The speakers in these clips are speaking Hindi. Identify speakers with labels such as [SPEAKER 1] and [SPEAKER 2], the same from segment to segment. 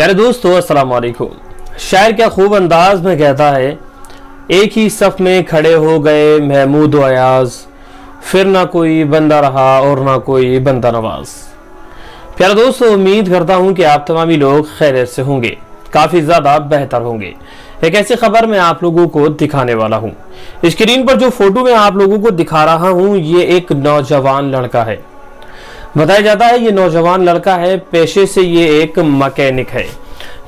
[SPEAKER 1] प्यारे दोस्तों, अस्सलाम वालेकुम। शायर क्या खूब अंदाज में कहता है, एक ही सफ में खड़े हो गए महमूद व अयाज, फिर ना कोई बंदा रहा और ना कोई बंदा नवाज। प्यारे दोस्तों, उम्मीद करता हूँ कि आप तमामी लोग खैरियत से होंगे, काफ़ी ज़्यादा बेहतर होंगे। एक ऐसी खबर मैं आप लोगों को दिखाने वाला हूँ। स्क्रीन पर जो फोटो मैं आप लोगों को दिखा रहा हूँ, ये एक नौजवान लड़का है। बताया जाता है ये नौजवान लड़का है, पेशे से ये एक मैकेनिक है,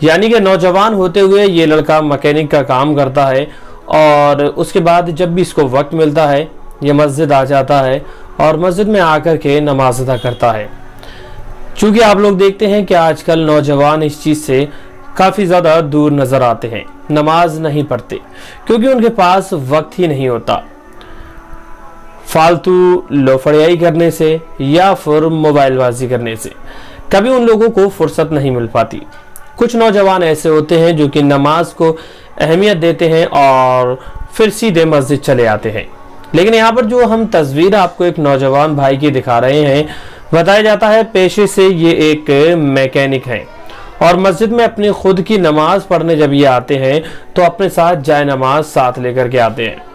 [SPEAKER 1] यानी कि नौजवान होते हुए ये लड़का मैकेनिक का काम करता है। और उसके बाद जब भी इसको वक्त मिलता है ये मस्जिद आ जाता है और मस्जिद में आकर के नमाज अदा करता है। चूँकि आप लोग देखते हैं कि आजकल नौजवान इस चीज़ से काफ़ी ज़्यादा दूर नज़र आते हैं, नमाज नहीं पढ़ते क्योंकि उनके पास वक्त ही नहीं होता, फालतू लोफड़ियाई करने से या फिर मोबाइलबाजी करने से कभी उन लोगों को फुर्सत नहीं मिल पाती। कुछ नौजवान ऐसे होते हैं जो कि नमाज को अहमियत देते हैं और फिर सीधे मस्जिद चले आते हैं। लेकिन यहाँ पर जो हम तस्वीर आपको एक नौजवान भाई की दिखा रहे हैं, बताया जाता है पेशे से ये एक मैकेनिक है और मस्जिद में अपनी खुद की नमाज पढ़ने जब ये आते हैं तो अपने साथ जाए नमाज साथ लेकर के आते हैं।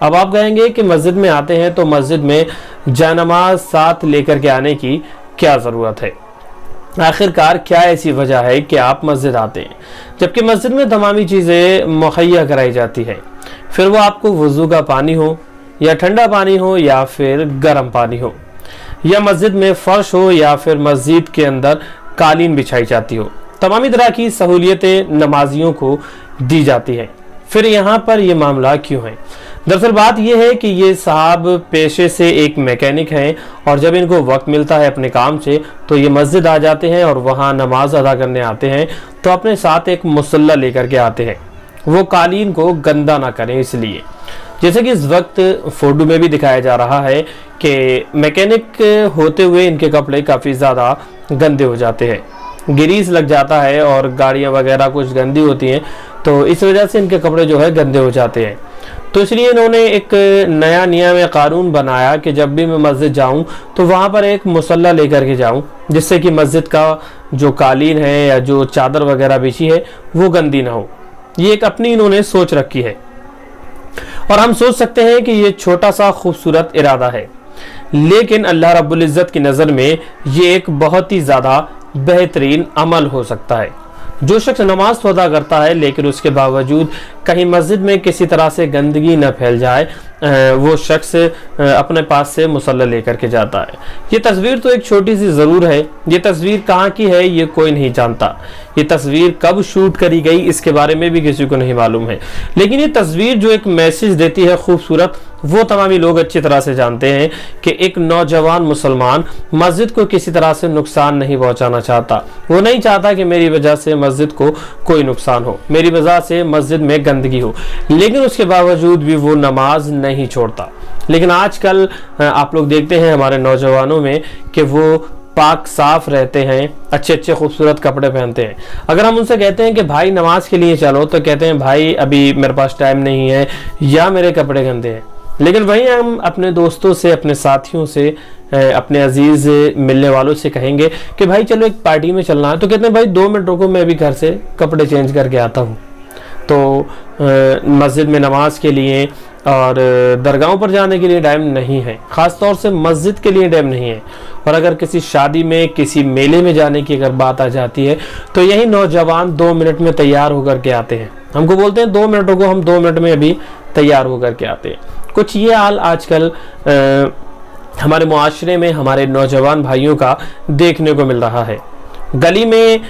[SPEAKER 1] अब आप कहेंगे कि मस्जिद में आते हैं तो मस्जिद में जानमाज साथ लेकर के आने की क्या ज़रूरत है? आखिरकार क्या ऐसी वजह है कि आप मस्जिद आते हैं जबकि मस्जिद में तमामी चीज़ें मुहैया कराई जाती है, फिर वो आपको वज़ू का पानी हो या ठंडा पानी हो या फिर गर्म पानी हो, या मस्जिद में फ़र्श हो या फिर मस्जिद के अंदर कालीन बिछाई जाती हो, तमामी तरह की सहूलियतें नमाजियों को दी जाती हैं। फिर यहाँ पर ये मामला क्यों है? दरअसल बात यह है कि ये साहब पेशे से एक मैकेनिक हैं और जब इनको वक्त मिलता है अपने काम से तो ये मस्जिद आ जाते हैं और वहाँ नमाज अदा करने आते हैं। तो अपने साथ एक मुसल्ला लेकर के आते हैं, वो कालीन को गंदा ना करें इसलिए। जैसे कि इस वक्त फोटो में भी दिखाया जा रहा है कि मैकेनिक होते हुए इनके कपड़े काफ़ी ज़्यादा गंदे हो जाते हैं, ग्रीस लग जाता है और गाड़ियाँ वगैरह कुछ गंदी होती हैं, तो इस वजह से इनके कपड़े जो है गंदे हो जाते हैं। तो इसलिए इन्होंने एक नया नियम कानून बनाया कि जब भी मैं मस्जिद जाऊं तो वहां पर एक मुसल्ला लेकर के जाऊं, जिससे कि मस्जिद का जो कालीन है या जो चादर वगैरह बिछी है वो गंदी ना हो। ये एक अपनी इन्होंने सोच रखी है और हम सोच सकते हैं कि ये छोटा सा खूबसूरत इरादा है, लेकिन अल्लाह रब्बुल इज़्ज़त की नज़र में ये एक बहुत ही ज़्यादा बेहतरीन अमल हो सकता है। जो शख्स नमाज तो अदा करता है लेकिन उसके बावजूद कहीं मस्जिद में किसी तरह से गंदगी न फैल जाए, वो शख्स अपने पास से मुसल्ला लेकर के जाता है। ये तस्वीर तो एक छोटी सी ज़रूर है, ये तस्वीर कहाँ की है ये कोई नहीं जानता, ये तस्वीर कब शूट करी गई इसके बारे में भी किसी को नहीं मालूम है, लेकिन ये तस्वीर जो एक मैसेज देती है खूबसूरत, वो तमामी लोग अच्छी तरह से जानते हैं कि एक नौजवान मुसलमान मस्जिद को किसी तरह से नुकसान नहीं पहुंचाना चाहता। वो नहीं चाहता कि मेरी वजह से मस्जिद को कोई नुकसान हो, मेरी वजह से मस्जिद में गंदगी हो, लेकिन उसके बावजूद भी वो नमाज नहीं छोड़ता। लेकिन आजकल आप लोग देखते हैं हमारे नौजवानों में कि वो पाक साफ रहते हैं, अच्छे अच्छे खूबसूरत कपड़े पहनते हैं। अगर हम उनसे कहते हैं कि भाई नमाज के लिए चलो तो कहते हैं भाई अभी मेरे पास टाइम नहीं है या मेरे कपड़े गंदे हैं। लेकिन वहीं हम अपने दोस्तों से, अपने साथियों से, अपने अजीज़ मिलने वालों से कहेंगे कि भाई चलो एक पार्टी में चलना है, तो कहते हैं भाई 2 मिनट रुको, मैं भी घर से कपड़े चेंज करके आता हूँ। तो मस्जिद में नमाज के लिए और दरगाहों पर जाने के लिए टाइम नहीं है, ख़ास तौर से मस्जिद के लिए टाइम नहीं है। और अगर किसी शादी में, किसी मेले में जाने की अगर बात आ जाती है तो यही नौजवान 2 मिनट में तैयार होकर के आते हैं, हमको बोलते हैं 2 मिनट रुको, हम 2 मिनट में अभी तैयार होकर के आते हैं। कुछ ये हाल आजकल हमारे मुआशरे में हमारे नौजवान भाइयों का देखने को मिल रहा है। गली में,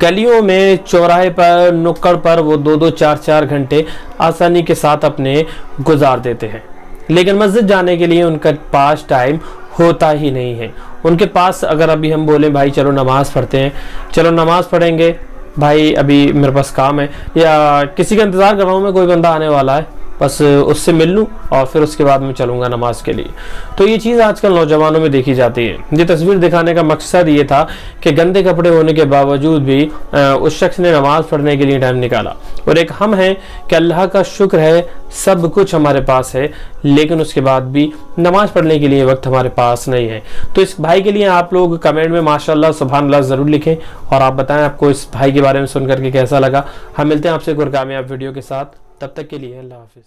[SPEAKER 1] गलियों में, चौराहे पर, नुक्कड़ पर वो 2-2, 4-4 घंटे आसानी के साथ अपने गुजार देते हैं, लेकिन मस्जिद जाने के लिए उनका पास टाइम होता ही नहीं है। उनके पास अगर अभी हम बोलें भाई चलो नमाज़ पढ़ते हैं, चलो नमाज़ पढ़ेंगे भाई, अभी मेरे पास काम है या किसी का इंतज़ार कर रहा हूँ मैं, कोई बंदा आने वाला है, बस उससे मिल लूँ और फिर उसके बाद मैं चलूँगा नमाज के लिए। तो ये चीज़ आजकल नौजवानों में देखी जाती है। ये तस्वीर दिखाने का मकसद ये था कि गंदे कपड़े होने के बावजूद भी उस शख्स ने नमाज पढ़ने के लिए टाइम निकाला। और एक हम हैं कि अल्लाह का शुक्र है सब कुछ हमारे पास है, लेकिन उसके बाद भी नमाज पढ़ने के लिए वक्त हमारे पास नहीं है। तो इस भाई के लिए आप लोग कमेंट में माशाल्लाह सुभान अल्लाह ज़रूर लिखें और आप बताएं आपको इस भाई के बारे में सुन करके कैसा लगा। हम मिलते हैं आपसे एक और कामयाब वीडियो के साथ, तब तक के लिए अल्लाह हाफिज़।